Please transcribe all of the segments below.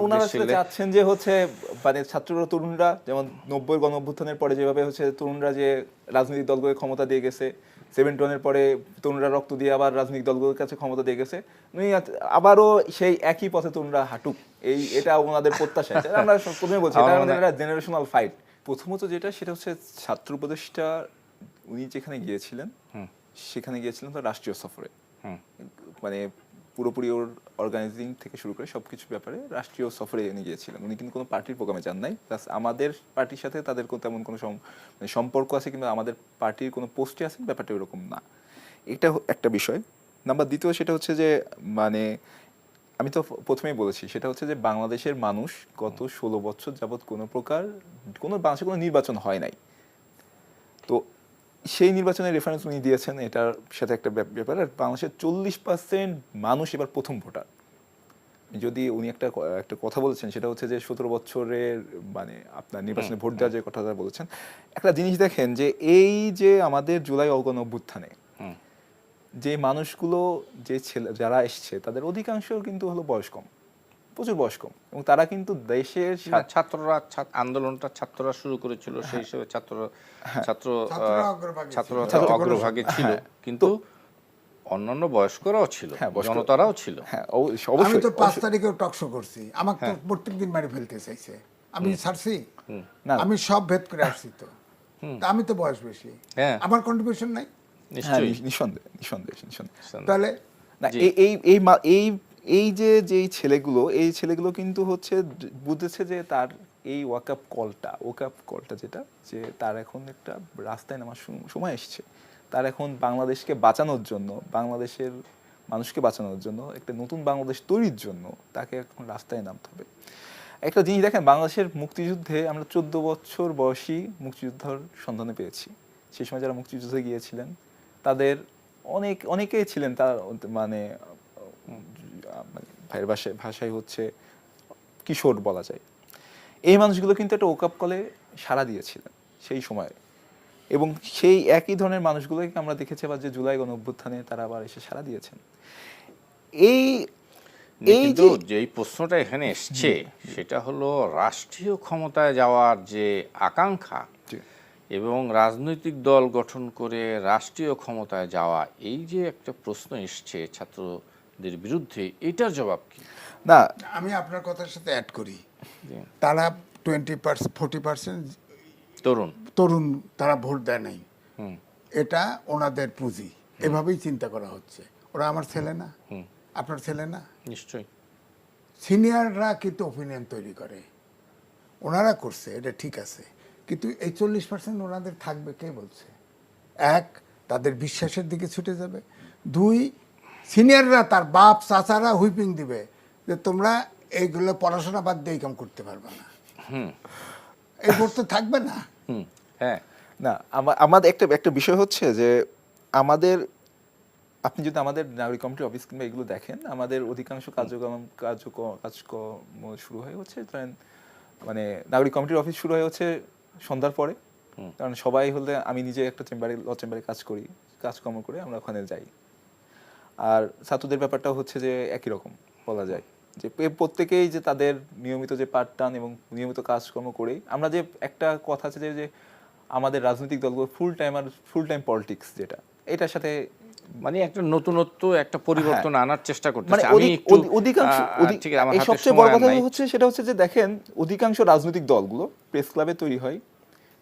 ওনারা আসলে চাচ্ছেন যে হচ্ছে মানে ছাত্ররা তরুণরা যেমন 90 গণ অভ্যুত্থানের পরে যেভাবে হচ্ছে তরুণরা যে রাজনৈতিক দলগুলোকে ক্ষমতা দিয়ে গেছে, 71 পরে তরুণরা রক্ত দিয়ে আবার রাজনৈতিক দলগুলোর কাছে ক্ষমতা দিয়ে গেছে, উনি আবারও সেই একই পথে তরুণরা হাঁটুক, এটা ওনাদের প্রত্যাশা। এটা আমরা প্রথমে বলছি এটা আমাদের একটা জেনারেশনাল ফাইট। প্রথমত যেটা সেটা হচ্ছে ছাত্র উপদেষ্টা উনি যেখানে গিয়েছিলেন সেখানে গিয়েছিলেন তো রাষ্ট্রীয় সফরে, মানে পুরোপুরি ওর অর্গানাইজিং থেকে শুরু করে সবকিছু ব্যাপারে রাষ্ট্রীয় সফরে নিয়ে গিয়েছিলেন উনি, কিন্তু কোনো পার্টির প্রোগ্রামে যান নাই। প্লাস আমাদের পার্টির সাথে তাদের তেমন কোনো সম্পর্ক আছে কিংবা আমাদের পার্টির কোনো পোস্টে আছে ব্যাপারটা এরকম না। এটা একটা বিষয়। নাম্বার দ্বিতীয় সেটা হচ্ছে যে মানে আমি তো প্রথমেই বলেছি সেটা হচ্ছে যে বাংলাদেশের মানুষ গত 16 বছর যাবৎ কোনো প্রকার বাংলাদেশে কোনো নির্বাচন হয় নাই। তো সেই নির্বাচনের রেফারেন্স উনি দিয়েছেন, এটার সাথে একটা ব্যাপার। আর বাংলাদেশের 40% মানুষ এবার প্রথম ভোটার। যদি উনি একটা কথা বলেছেন সেটা হচ্ছে যে 17 বছরের মানে আপনার নির্বাচনে ভোট দেওয়ার যে কথাটা বলেছেন, একটা জিনিস দেখেন যে এই যে আমাদের জুলাই গণ অভ্যুত্থানে যে মানুষগুলো যে যারা এসছে তাদের অধিকাংশ কিন্তু হলো বয়স কম, প্রচুর বয়স কম, এবং তারা কিন্তু দেশের ছাত্ররা আন্দোলনটা ছাত্ররা শুরু করেছিল, সেই হিসেবে ছাত্ররা অগ্রভাগে ছিল, কিন্তু অন্যান্য বয়স্করাও ছিল, জনতারাও ছিল। আমি তো 5 তারিখেও টকশো করছি, আমাকে তো প্রত্যেকদিন মারি ফেলতে চাইছে, আমি ছাড়ছি, আমি সব ভেদ করে আসছি, তো আমি তো বয়স বেশি, আমার কন্ট্রিবিউশন নাই নিঃসন্দেহে। তাহলে এই যে ছেলেগুলো কিন্তু হচ্ছে বুঝেছে যে তার এই ওয়াকআপ কলটা যেটা, যে তার এখন একটা রাস্তায় নামার সময় এসেছে, তার এখন বাংলাদেশকে বাঁচানোর জন্য, বাংলাদেশের মানুষকে বাঁচানোর জন্য, একটা নতুন বাংলাদেশ তৈরির জন্য তাকে এখন রাস্তায় নামতে হবে। একটা জিনিস দেখেন, বাংলাদেশের মুক্তিযুদ্ধে আমরা 14 বছর বয়সী মুক্তিযোদ্ধার সন্ধানে পেয়েছি। সেই সময় যারা মুক্তিযুদ্ধে গিয়েছিলেন তাদের অনেকেই ছিলেন তার মানে ভাইয়ের ভাষায় হচ্ছে কিশোর বলা যায়। এই মানুষগুলো কিন্তু একটা ওকাপ কলে সাড়া দিয়েছিলেন সেই সময়ে, এবং সেই একই ধরনের মানুষগুলোকে আমরা দেখেছি আবার যে জুলাই গণ অভ্যুত্থানে তারা আবার এসে সাড়া দিয়েছেন। কিন্তু যেই প্রশ্নটা এখানে এসছে সেটা হলো রাষ্ট্রীয় ক্ষমতায় যাওয়ার যে আকাঙ্ক্ষা এবং রাজনৈতিক দল গঠন করে রাষ্ট্রীয় ক্ষমতায় যাওয়া, এই যে একটা প্রশ্ন এসছে ছাত্রদের বিরুদ্ধে, এটার জবাব কি? না, আমি আপনার কথার সাথে অ্যাড করি, তারা 40% তরুণ তারা ভোট দেয় নাই, এটা ওনাদের পুঁজি, এভাবেই চিন্তা করা হচ্ছে। ওরা আমার ছেলে না, আপনার ছেলে না? নিশ্চয়ই। সিনিয়ররা কিন্তু ওপিনিয়ন তৈরি করে, ওনারা করছে, এটা ঠিক আছে, কিন্তু এই 40% ওনাদের থাকবে কে বলছে? এক, তাদের বিশ্বাসের দিকে ছুটে যাবে। 2, সিনিয়ররা তার বাপ চাচারা হুইপিং দিবে যে তোমরা এইগুলো পড়াশোনা বাদ দিয়ে কাম করতে পারবে না, এই ভোট তো থাকবে না। হ্যাঁ, না আমাদের একটা বিষয় হচ্ছে যে আমাদের, আপনি যদি আমাদের নাগরিক কমিটির অফিস কিংবা এগুলো দেখেন, আমাদের অধিকাংশ কার্যক্রম শুরু হয়ে হচ্ছে মানে নাগরিক কমিটির অফিস শুরু হয়ে হচ্ছে সন্ধ্যার পরে, কারণ সবাই হলে, আমি নিজে একটা চেম্বারে কাজকর্ম করে আমরা ওখানে যাই। আর ছাত্রদের ব্যাপারটাও হচ্ছে যে একই রকম বলা যায়, যে প্রত্যেকেই যে তাদের নিয়মিত যে পাঠদান এবং নিয়মিত কাজকর্ম করেই আমরা যে একটা কথা আছে যে আমাদের রাজনৈতিক দলগুলো ফুল টাইম পলিটিক্স, যেটা এটার সাথে মানে একটা নতুনত্ব, একটা পরিবর্তন আনার চেষ্টা করতেছে। মানে অধিকাংশ সবচেয়ে বড় কথা হচ্ছে সেটা হচ্ছে যে দেখেন, অধিকাংশ রাজনৈতিক দলগুলো প্রেস ক্লাবে তৈরি হয়,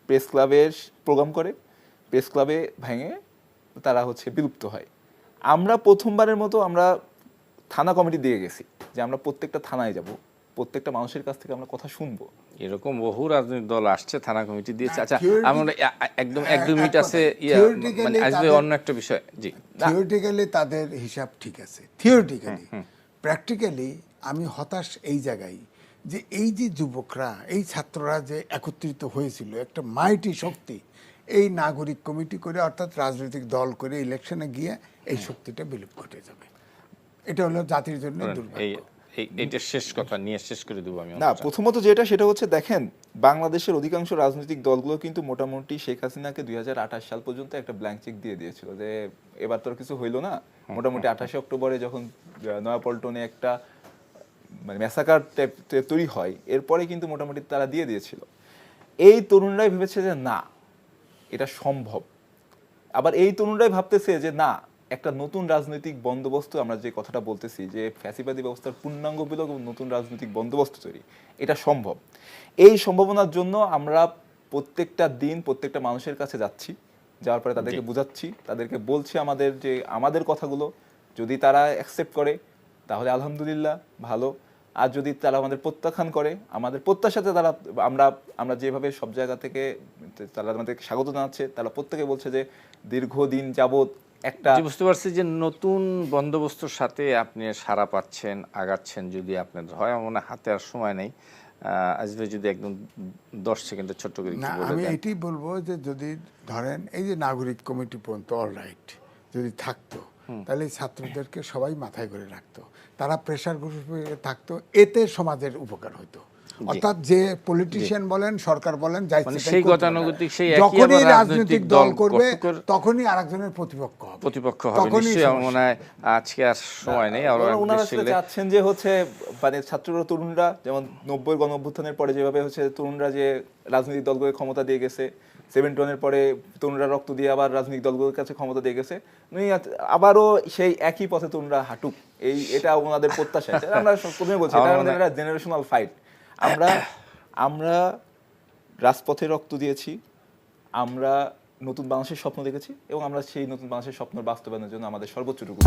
প্রেস ক্লাবের প্রোগ্রাম করে, প্রেস ক্লাবে ভেঙে তারা হচ্ছে বিলুপ্ত হয়। আমরা প্রথমবারের মতো আমরা থানা কমিটি দিয়ে গেছি যে আমরা প্রত্যেকটা থানায় যাব, প্রত্যেকটা মানুষের কাছ থেকে আমরা কথা শুনবো। এরকম বহু রাজনৈতিক দল আসছে, থানা কমিটি দিয়েছে। আচ্ছা, আমরা একদম 1-2 মিনিট আছে, মানে আসবে অন্য একটা বিষয়। জি, থিওরিটিক্যালি তাদের হিসাব ঠিক আছে, থিওরিটিক্যালি। প্র্যাকটিক্যালি আমি হতাশ এই জায়গায় যে এই যে যুবকরা, এই ছাত্ররা যে একত্রিত হয়েছিল একটা মাইটি শক্তি, এই নাগরিক কমিটি করে অর্থাৎ রাজনৈতিক দল করে ইলেকশনে গিয়ে এই শক্তিটা বিলুপ্ত ঘটে যাবে। এটা হলো জাতির জন্য দুর্ভাগ্য। এইটা শেষ কথা নিয়ে শেষ করে দেবো আমি। না, প্রথমত যেটা সেটা হচ্ছে দেখেন, বাংলাদেশের অধিকাংশ রাজনৈতিক দলগুলো কিন্তু মোটামুটি শেখ হাসিনাকে 2028 সাল পর্যন্ত একটা ব্ল্যাঙ্ক চেক দিয়ে দিয়েছিল যে এবার তোর কিছু হইলো না। মোটামুটি 28 অক্টোবরে যখন নয়াপল্টনে একটা মানে ম্যাসাকার টাইপ তৈরি হয়, এরপরে কিন্তু মোটামুটি তারা দিয়ে দিয়েছিল। এই তরুণরাই ভেবেছে যে না, এটা সম্ভব। আবার এই তরুণরাই ভাবতেছে যে না, একটা নতুন রাজনৈতিক বন্দোবস্ত, আমরা যে কথাটা বলতেছি যে ফ্যাসিবাদী ব্যবস্থার পূর্ণাঙ্গ বিলোপ এবং নতুন রাজনৈতিক বন্দোবস্ত তৈরি, এটা সম্ভব। এই সম্ভাবনার জন্য আমরা প্রত্যেকটা দিন প্রত্যেকটা মানুষের কাছে যাচ্ছি, যাওয়ার পরে তাদেরকে বোঝাচ্ছি, তাদেরকে বলছি আমাদের কথাগুলো। যদি তারা অ্যাকসেপ্ট করে তাহলে আলহামদুলিল্লাহ ভালো, আর যদি তারা আমাদের প্রত্যাখ্যান করে, আমাদের প্রত্যাশাতে তারা আমরা যেভাবে সব জায়গা থেকে তারা আমাদেরকে স্বাগত জানাচ্ছে, তারা প্রত্যেকে বলছে যে দীর্ঘদিন যাবৎ একটা বুঝতে পারছি যে নতুন বন্দোবস্তর সাথে আপনি সারা পাচ্ছেন, আগাচ্ছেন। যদি আপনাদের হয়, আমার মনে হয় হাতে আর সময় নেই, আসবে যদি একদম 10 সেকেন্ডে ছোট্ট করে না, বলে আমি দেন। এটাই বলবো যে যদি ধরেন এই যে নাগরিক কমিটি পর্যন্ত অলরাইট যদি থাকতো, তাহলে এই ছাত্রদেরকে সবাই মাথায় করে রাখতো, তারা প্রেশার গ্রুপে থাকতো, এতে সমাজের উপকার হতো। অর্থাৎ যে পলিটিশিয়ান বলেন, সরকার বলেন, যাই মানে সেই গতানুগতিক সেই একই যখনই আবার রাজনৈতিক দল করবে তখনই আরেকজনের প্রতিপক্ষ হবে। নিশ্চয়ই আমার মনে হয় আজকে আর সময় নেই। ওনারা চাচ্ছেন যে হচ্ছে মানে ছাত্ররা তরুণরা যেমন 90 গণঅভ্যুত্থানের পরে যেভাবে হচ্ছে তরুণরা যে রাজনৈতিক দলগুলোকে ক্ষমতা দিয়ে গেছে, 71 পরে তরুণরা রক্ত দিয়ে আবার রাজনৈতিক দলগুলোর কাছে ক্ষমতা দিয়ে গেছে, আবারও সেই একই পথে তরুণরা হাঁটুক, এটা ওনাদের প্রত্যাশা। আমরা প্রথমে বলছি এটা আমাদের একটা জেনারেশনাল ফাইট। আমরা রাজপথে রক্ত দিয়েছি, আমরা নতুন বাংলাদেশের স্বপ্ন দেখেছি এবং আমরা সেই নতুন বাংলাদেশের স্বপ্ন বাস্তবায়নের জন্য আমাদের সর্বোচ্চটুকু